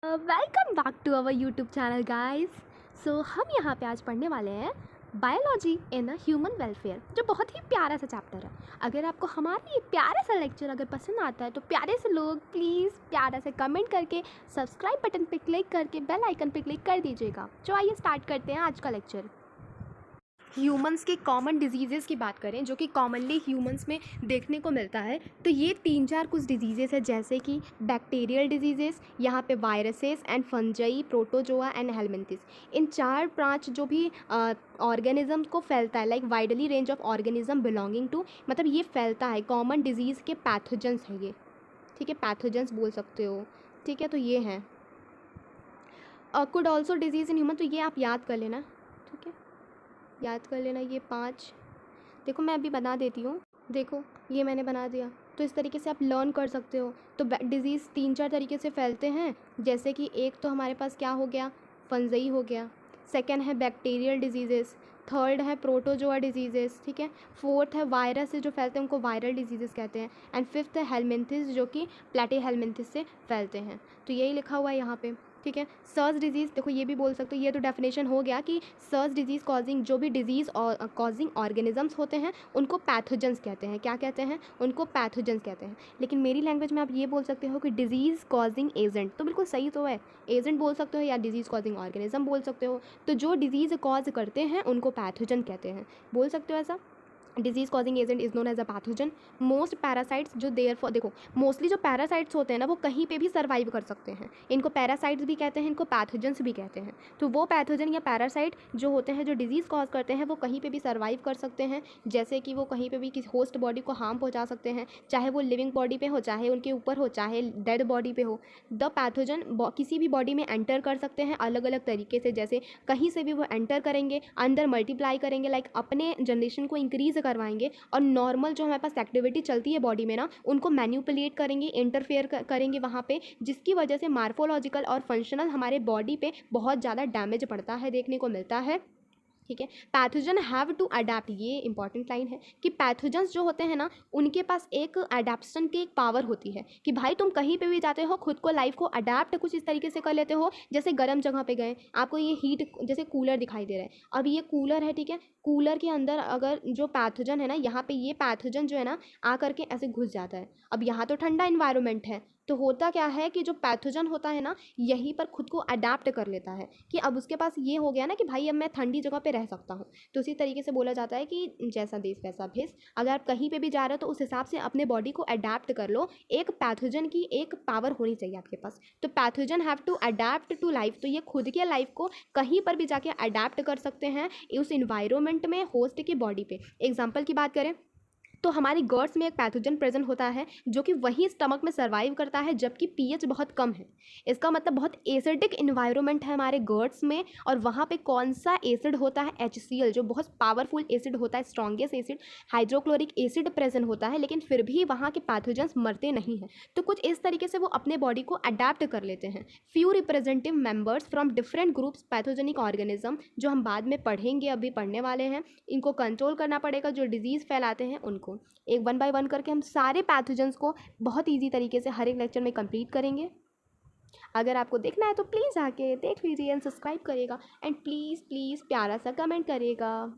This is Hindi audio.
Welcome back to our YouTube channel guys. So हम यहाँ पे आज पढ़ने वाले हैं बायोलॉजी इन ह्यूमन वेलफेयर, जो बहुत ही प्यारा सा चैप्टर है। अगर आपको हमारा ये प्यारा सा लेक्चर अगर पसंद आता है तो प्यारे से लोग प्लीज़ प्यारा से कमेंट करके सब्सक्राइब बटन पे क्लिक करके बेल आइकन पे क्लिक कर दीजिएगा। तो आइए स्टार्ट करते हैं आज का लेक्चर। ह्यूमंस के कॉमन डिजीज़ेज़ की बात करें जो कि कॉमनली ह्यूमंस में देखने को मिलता है, तो ये 3-4 कुछ डिजीज़ेज़ है, जैसे कि बैक्टीरियल डिजीज़ेज़, यहाँ पे viruses and fungi, protozoa and helminths. इन 4-5 जो भी ऑर्गेनिज्म को फैलता है, like widely range of organism belonging to, मतलब ये फैलता है, कॉमन डिजीज़ के पैथोजेंस है ये, ठीक है, पैथोजेंस बोल सकते हो, ठीक है। तो ये हैं could also disease in human, तो ये आप याद कर लेना, ठीक है, याद कर लेना ये 5। देखो मैं अभी बना देती हूँ, देखो ये मैंने बना दिया, तो इस तरीके से आप लर्न कर सकते हो। तो डिज़ीज़ 3-4 तरीके से फैलते हैं, जैसे कि एक तो हमारे पास क्या हो गया, फंजई हो गया, सेकेंड है बैक्टीरियल डिजीज़ेस, थर्ड है प्रोटोजोआ डिजीज़ेस, ठीक है, फोर्थ है वायरस से जो फैलते हैं उनको वायरल डिजीज़ेस कहते हैं, एंड फिफ्थ है हेलमिंथिस जो कि प्लेटी हेलमिंथिस से फैलते हैं। तो यही लिखा हुआ है यहाँ पे, ठीक है। सर्स डिजीज़, देखो ये भी बोल सकते हो, ये तो डेफिनेशन हो गया कि सर्स डिजीज़ कॉजिंग, जो भी डिजीज़ कॉजिंग ऑर्गेनिजम्स होते हैं उनको पैथोजेंस कहते हैं। क्या कहते हैं? उनको पैथोजेंस कहते हैं। लेकिन मेरी लैंग्वेज में आप ये बोल सकते हो कि डिजीज़ कॉजिंग एजेंट, तो बिल्कुल सही तो है, एजेंट बोल सकते हो या डिजीज़ कॉजिंग ऑर्गेनिज्म बोल सकते हो। तो जो डिजीज़ कॉज करते हैं उनको पैथोजन कहते हैं, बोल सकते हो ऐसा। Disease causing agent is known as a pathogen. Most parasites, जो देयर फॉर, देखो मोस्टली जो पैरासाइट्स होते हैं ना वो कहीं पे भी सर्वाइव कर सकते हैं, इनको पैरासाइट्स भी कहते हैं, इनको पैथोजेंस भी कहते हैं। तो वो पैथोजन या पैरासाइट जो होते हैं, जो डिजीज़ कॉज करते हैं, वो कहीं पे भी सर्वाइव कर सकते हैं, जैसे कि वो कहीं पे भी किसी होस्ट बॉडी को हार्म पहुंचा सकते हैं, चाहे वो लिविंग बॉडी पे हो, चाहे उनके ऊपर हो, चाहे डेड बॉडी पे हो। द पैथोजन किसी भी बॉडी में एंटर कर सकते हैं अलग अलग तरीके से, जैसे कहीं से भी वो एंटर करेंगे, अंदर मल्टीप्लाई करेंगे, लाइक अपने जनरेशन को इंक्रीज़ करवाएंगे, और नॉर्मल जो हमारे पास एक्टिविटी चलती है बॉडी में ना, उनको मैन्युपुलेट करेंगे, इंटरफेयर करेंगे वहाँ पे, जिसकी वजह से मार्फोलॉजिकल और फंक्शनल हमारे बॉडी पे बहुत ज़्यादा डैमेज पड़ता है, देखने को मिलता है, ठीक है। पैथोजन हैव टू अडेप्ट, ये इंपॉर्टेंट लाइन है कि पैथोजन्स जो होते हैं ना उनके पास एक अडेप्शन की एक पावर होती है कि भाई तुम कहीं पे भी जाते हो खुद को, लाइफ को अडेप्ट कुछ इस तरीके से कर लेते हो। जैसे गर्म जगह पे गए, आपको ये हीट, जैसे कूलर दिखाई दे रहा है, अब ये कूलर है, ठीक है, कूलर के अंदर अगर जो पैथोजन है ना, यहाँ पे ये पैथोजन जो है ना आकर के ऐसे घुस जाता है। अब यहाँ तो ठंडा इन्वायरमेंट है, तो होता क्या है कि जो पैथोजन होता है ना यहीं पर खुद को अडेप्ट कर लेता है कि अब उसके पास ये हो गया ना कि भाई अब मैं ठंडी जगह पे रह सकता हूँ। तो उसी तरीके से बोला जाता है कि जैसा देश वैसा भेष, अगर आप कहीं पे भी जा रहे हो तो उस हिसाब से अपने बॉडी को अडेप्ट कर लो। एक पैथोजन की एक पावर होनी चाहिए आपके पास, तो pathogen have to adapt to life, तो ये खुद के लाइफ को कहीं पर भी जाके अडेप्ट कर सकते हैं उस इन्वायरमेंट में, होस्ट की बॉडी पे। एग्जाम्पल की बात करें तो हमारी गर्ट्स में एक पैथोजन प्रेजेंट होता है जो कि वही स्टमक में सर्वाइव करता है जबकि पीएच बहुत कम है। इसका मतलब बहुत एसिडिक इन्वायरमेंट है हमारे गर्ट्स में, और वहाँ पे कौन सा एसिड होता है, HCl, जो बहुत पावरफुल एसिड होता है, strongest acid, hydrochloric acid present होता है, लेकिन फिर भी वहाँ के पैथोजन्स मरते नहीं हैं। तो कुछ इस तरीके से वो अपने बॉडी को अडेप्ट कर लेते हैं। Few representative members from different groups pathogenic organism, जो हम बाद में पढ़ेंगे, अभी पढ़ने वाले हैं, इनको कंट्रोल करना पड़ेगा, जो डिजीज़ फैलाते हैं उनको। एक 1 बाय 1 करके हम सारे पैथोजेंस को बहुत ईजी तरीके से हर एक लेक्चर में कंप्लीट करेंगे। अगर आपको देखना है तो प्लीज़ आके देख लीजिए एंड सब्सक्राइब करिएगा, एंड प्लीज़ प्लीज़ प्यारा सा कमेंट करिएगा।